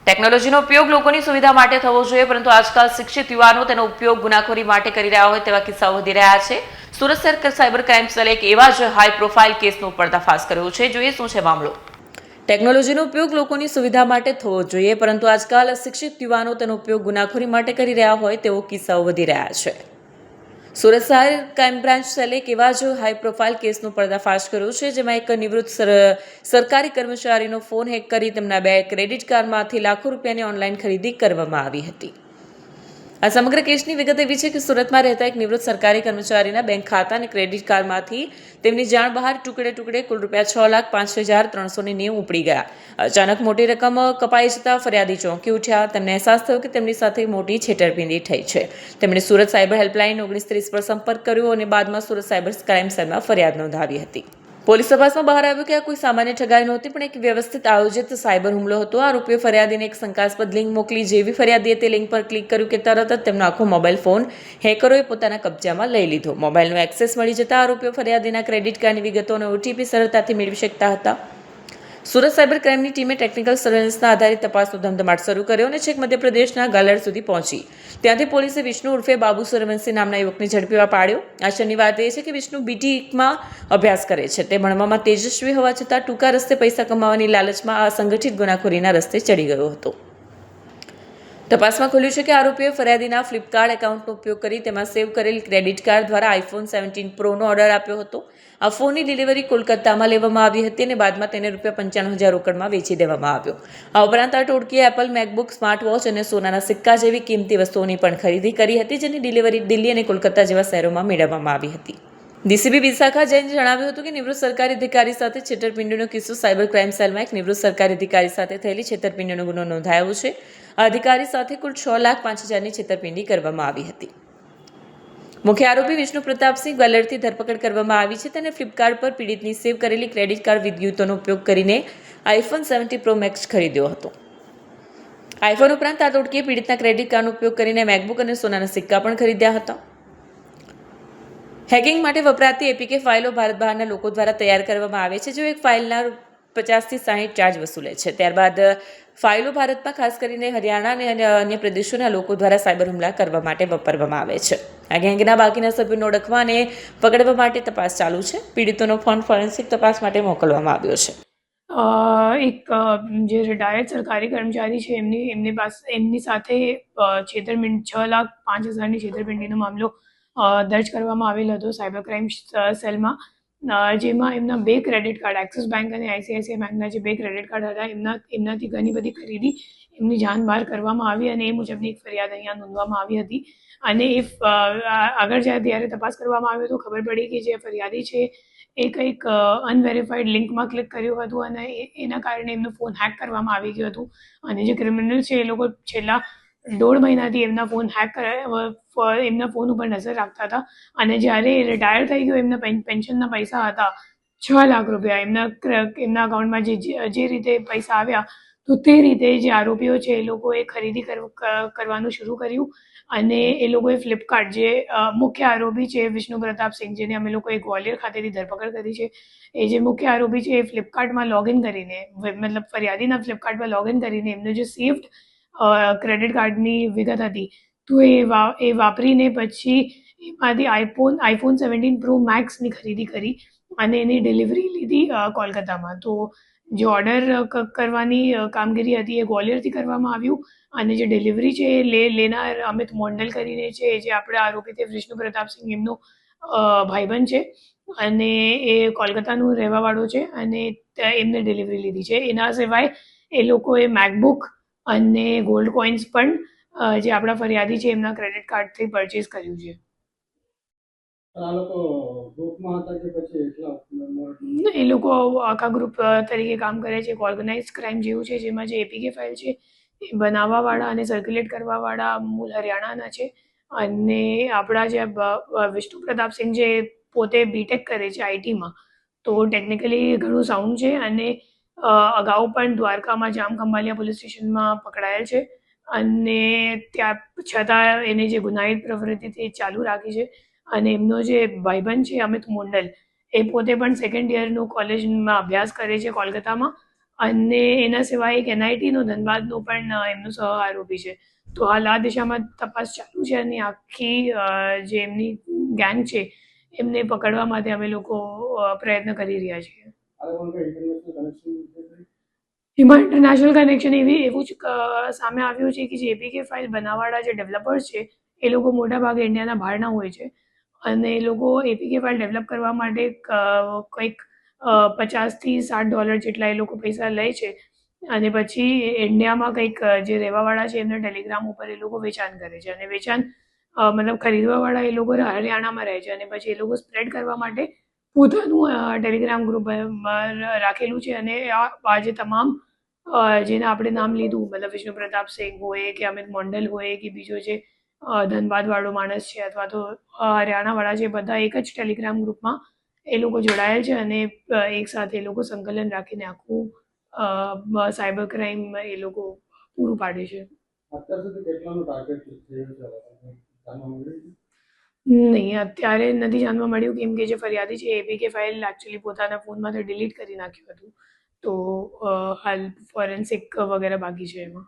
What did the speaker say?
ટેકનોલોજીનો ઉપયોગ લોકોની સુવિધા માટે થવો જોઈએ, પરંતુ આજકાલ શિક્ષિત યુવાનો તેનો ઉપયોગ ગુનાખોરી માટે કરી રહ્યા હોય તેવા કિસ્સાઓ વધી રહ્યા છે. સુરત શહેર સાયબર ક્રાઇમ સેલે એક એવા જ હાઈ પ્રોફાઇલ કેસનો પર્દાફાશ કર્યો છે. જોઈએ શું છે મામલો. ટેકનોલોજીનો ઉપયોગ લોકોની સુવિધા માટે થવો જોઈએ, પરંતુ આજકાલ શિક્ષિત યુવાનો તેનો ઉપયોગ ગુનાખોરી માટે કરી રહ્યા હોય તેવો કિસ્સાઓ વધી રહ્યા છે. સુરત શહેર ક્રાઇમ બ્રાન્ચ સેલે એક એવા જ હાઈ પ્રોફાઇલ કેસનો પર્દાફાશ કર્યો છે, જેમાં એક નિવૃત્ત સરકારી કર્મચારીનો ફોન હેક કરી તેમના 2 ક્રેડિટ કાર્ડમાંથી લાખો રૂપિયાની ઓનલાઈન ખરીદી કરવામાં આવી હતી. આ સમગ્ર કેસની વિગત એવી છે કે સુરતમાં રહેતા એક નિવૃત્ત સરકારી કર્મચારીના બેંક ખાતા અને ક્રેડિટ કાર્ડમાંથી તેમની જાણ બહાર ટુકડે કુલ રૂપિયા 6,05,390 ઉપડી ગયા. અચાનક મોટી રકમ કપાઈ જતા ફરિયાદી ચોંકી ઉઠ્યા. તેમને અહેસાસ થયો કે તેમની સાથે મોટી છેતરપિંડી થઈ છે. તેમણે સુરત સાયબર હેલ્પલાઇન 1930 પર સંપર્ક કર્યો અને બાદમાં સુરત સાયબર ક્રાઇમ સેલમાં ફરિયાદ નોંધાવી હતી. પોલીસ તપાસમાં બહાર આવ્યું કે આ કોઈ સામાન્ય ઠગાઈ નહોતી, પણ એક વ્યવસ્થિત આયોજિત સાયબર હુમલો હતો. આરોપીએ ફરિયાદીને એક શંકાસ્પદ લિંક મોકલી. જેવી ફરિયાદીએ તે લિંક પર ક્લિક કર્યું કે તરત જ તેમનો આખો મોબાઈલ ફોન હેકરોએ પોતાના કબજામાં લઈ લીધો. મોબાઈલનો એક્સેસ મળી જતા આરોપીઓ ફરિયાદીના ક્રેડિટ કાર્ડની વિગતો અને ઓટીપી સરળતાથી મેળવી શકતા હતા. સુરત સાયબર ક્રાઇમની ટીમે ટેકનિકલ સર્વેલન્સના આધારે તપાસનો ધમધમાટ શરૂ કર્યો અને છેક મધ્યપ્રદેશના ગાલર સુધી પહોંચી. ત્યાંથી પોલીસે વિષ્ણુ ઉર્ફે બાબુ સૂર્યવંશી નામના યુવકને ઝડપી પાડ્યો. આશ્ચર્યની વાત એ છે કે વિષ્ણુ બીટીમાં અભ્યાસ કરે છે. તે ભણવામાં તેજસ્વી હોવા છતાં ટૂંકા રસ્તે પૈસા કમાવાની લાલચમાં આ સંગઠિત ગુનાખોરીના રસ્તે ચડી ગયો હતો. તપાસમાં ખુલ્યું છે કે આરોપીએ ફરિયાદીના ફ્લિપકાર્ટ એકાઉન્ટનો ઉપયોગ કરી તેમાં સેવ કરેલ ક્રેડિટ કાર્ડ દ્વારા iPhone 17 પ્રોનો ઓર્ડર આપ્યો હતો. આ ફોનની ડિલિવરી કોલકાતામાં લેવામાં આવી હતી અને બાદમાં તેને ₹95,000 રોકડમાં વેચી દેવામાં આવ્યો. આ ઉપરાંત આ ટોળકીએ એપલ, મેકબુક, સ્માર્ટ વોચ અને સોનાના સિક્કા જેવી કિંમતી વસ્તુઓની પણ ખરીદી કરી હતી, જેની ડિલિવરી દિલ્હી અને કોલકાતા જેવા શહેરોમાં મેળવવામાં આવી હતી. ડીસીપી વિશાખા જૈને જણાવ્યું હતું કે નિવૃત્ત સરકારી અધિકારી સાથે છેતરપિંડીનો કિસ્સો સાયબર ક્રાઇમ સેલમાં એક નિવૃત્ત સરકારી અધિકારી સાથે થયેલી છેતરપિંડીનો ગુનો નોંધાયો છે. આ અધિકારી સાથે કુલ 6,05,000ની છેતરપિંડી કરવામાં આવી હતી. મુખ્ય આરોપી વિષ્ણુ પ્રતાપસિંહ ગ્વાલિયરથી ધરપકડ કરવામાં આવી છે. તેને ફ્લિપકાર્ટ પર પીડિતની સેવ કરેલી ક્રેડિટ કાર્ડ વિગતોનો ઉપયોગ કરીને iPhone 17 Pro Max ખરીદ્યો હતો. iPhone ઉપરાંત આ ટોળકીએ પીડિતના ક્રેડિટ કાર્ડનો ઉપયોગ કરીને મેકબુક અને સોનાના સિક્કા પણ ખરીદ્યા હતા. હેકિંગ માટે વપરાતી APK ફાઇલો ભારત બહારના લોકો દ્વારા તૈયાર કરવામાં આવે છે, જેઓ એક ફાઇલના 50 થી 60 ચાર્જ વસૂલે છે. ત્યારબાદ ફાઇલો ભારતમાં ખાસ કરીને હરિયાણા અને અન્ય પ્રદેશોના લોકો દ્વારા સાયબર હુમલા કરવા માટે વાપરવામાં આવે છે. આ ગેંગના બાકીના સભ્યોને ઓળખવા અને પકડવા માટે તપાસ ચાલુ છે. પીડિતોનો ફોન ફોરેન્સિક તપાસ માટે મોકલવામાં આવ્યો છે. એક જે રિટાયર્ડ સરકારી કર્મચારી છે એમની સાથે છેતરપિંડી 6,05,000ની છેતરપિંડીનો મામલો દર્જ કરવામાં આવેલ હતો સાયબર ક્રાઇમ સેલમાં, જેમાં એમના 2 ક્રેડિટ કાર્ડ, એક્સિસ બેંક અને ICICI બેંકના જે 2 ક્રેડિટ કાર્ડ હતા એમનાથી ઘણી બધી ખરીદી એમની જાણ બહાર કરવામાં આવી અને એ મુજબની એક ફરિયાદ અહીંયા નોંધવામાં આવી હતી. અને આગળ જ્યારે તપાસ કરવામાં આવી તો ખબર પડી કે જે ફરિયાદી છે એ કંઈક અનવેરીફાઈડ લિંકમાં ક્લિક કર્યું હતું અને એના કારણે એમનો ફોન હેક કરવામાં આવી ગયું હતું. અને જે ક્રિમિનલ છે એ લોકો છેલ્લા 1.5 મહિનાથી એમના ફોન ઉપર નજર રાખતા હતા. અને જ્યારે રિટાયર થઈ ગયો, એમના પેન્શનના પૈસા હતા 6 લાખ રૂપિયા, એમના અકાઉન્ટમાં જે રીતે પૈસા આવ્યા તો તે રીતે જે આરોપીઓ છે એ લોકોએ ખરીદી કરવાનું શરૂ કર્યું. અને એ લોકોએ ફ્લિપકાર્ટ, જે મુખ્ય આરોપી છે વિષ્ણુ પ્રતાપસિંહ, જેને અમે લોકોએ ગ્વાલિયર ખાતેથી ધરપકડ કરી છે, એ જે મુખ્ય આરોપી છે એ ફ્લિપકાર્ટમાં લોગિન કરીને, મતલબ ફરિયાદીના ફ્લિપકાર્ટમાં લોગિન કરીને એમનો જે સેવ્ડ ક્રેડિટ કાર્ડની વિગત હતી તો એ વાપરીને પછી એમાંથી iPhone 17 Pro Maxની ખરીદી કરી અને એની ડિલિવરી લીધી કોલકાતામાં. તો જે ઓર્ડર કરવાની કામગીરી હતી એ ગ્વાલિયરથી કરવામાં આવ્યું અને જે ડિલિવરી છે એ લેનાર અમિત મોંડલ કરીને છે, જે આપણા આરોપી તે વિષ્ણુ પ્રતાપસિંહ એમનો ભાઈબંધ છે અને એ કોલકાતાનું રહેવાવાળો છે અને એમને ડિલિવરી લીધી છે. એના સિવાય એ લોકોએ મેકબુક અને ગોલ્ડ કોઇન્સ પણ જે આપણા ફરિયાદી છે એમના ક્રેડિટ કાર્ડથી પરચેસ કર્યું છે. એ લોકો આખા ગ્રુપ તરીકે કામ કરે છે. એક ઓર્ગેનાઇઝ ક્રાઇમ જેવું છે, જેમાં જે APK ફાઇલ છે એ બનાવવાવાળા અને સર્ક્યુલેટ કરવાવાળા મૂળ હરિયાણાના છે. અને આપણા જે વિષ્ણુ પ્રતાપસિંહ જે પોતે બીટેક કરે છે IT માં, તો ટેકનિકલી ઘણું સાઉન્ડ છે અને અગાઉ પણ દ્વારકામાં જામખંભાલિયા પોલીસ સ્ટેશનમાં પકડાયેલ છે અને ત્યાં છતાં એને જે ગુનાહિત પ્રવૃત્તિ તે ચાલુ રાખી છે. અને એમનો જે ભાઈબંધ છે અમિત મોંડલ, એ પોતે પણ 2nd યરનું કોલેજમાં અભ્યાસ કરે છે કોલકાતામાં અને એના સિવાય એક NITનો ધનબાદનો પણ એમનો સહ આરોપી છે. તો હાલ આ દિશામાં તપાસ ચાલુ છે અને આખી જે એમની ગેંગ છે એમને પકડવા માટે અમે લોકો પ્રયત્ન કરી રહ્યા છીએ. એમાં ઇન્ટરનેશનલ કનેક્શન એવું જ સામે આવ્યું છે કે જે APK ફાઇલ બનાવવાવાળા જે ડેવલપર્સ છે એ લોકો મોટા ભાગે ઇન્ડિયાના બહારના હોય છે અને એ લોકો APK ફાઇલ ડેવલપ કરવા માટે કંઈક $50 થી $60 જેટલા એ લોકો પૈસા લે છે અને પછી ઇન્ડિયામાં કંઈક જે રહેવાવાળા છે એમને ટેલિગ્રામ ઉપર એ લોકો વેચાણ કરે છે અને વેચાણ મતલબ ખરીદવાવાળા એ લોકો હરિયાણામાં રહે છે અને પછી એ લોકો સ્પ્રેડ કરવા માટે પોતાનું ટેલિગ્રામ ગ્રુપ રાખેલું છે અને આ જે તમામ જેને આપણે નામ લીધું મતલબ વિષ્ણુ પ્રતાપ સિંહ હોય કે અમિત મોંડલ હોય કે બીજો જે ધનબાદવાળો માણસ છે અથવા તો હરિયાણાવાળા છે બધા એક જ ટેલિગ્રામ ગ્રુપમાં એ લોકો જોડાયેલ છે અને એક સાથે એ લોકો સંકલન રાખીને આખું સાયબર ક્રાઇમ એ લોકો પૂરું પાડે છે. નહીં, અત્યારે નથી જાણવા મળ્યું કેમ કે જે ફરિયાદી છે APK ફાઇલ એકચ્યુઅલી પોતાના ફોનમાંથી ડિલીટ કરી નાખ્યું હતું. તો હાલ ફોરેન્સિક વગેરે બાકી છે એમાં.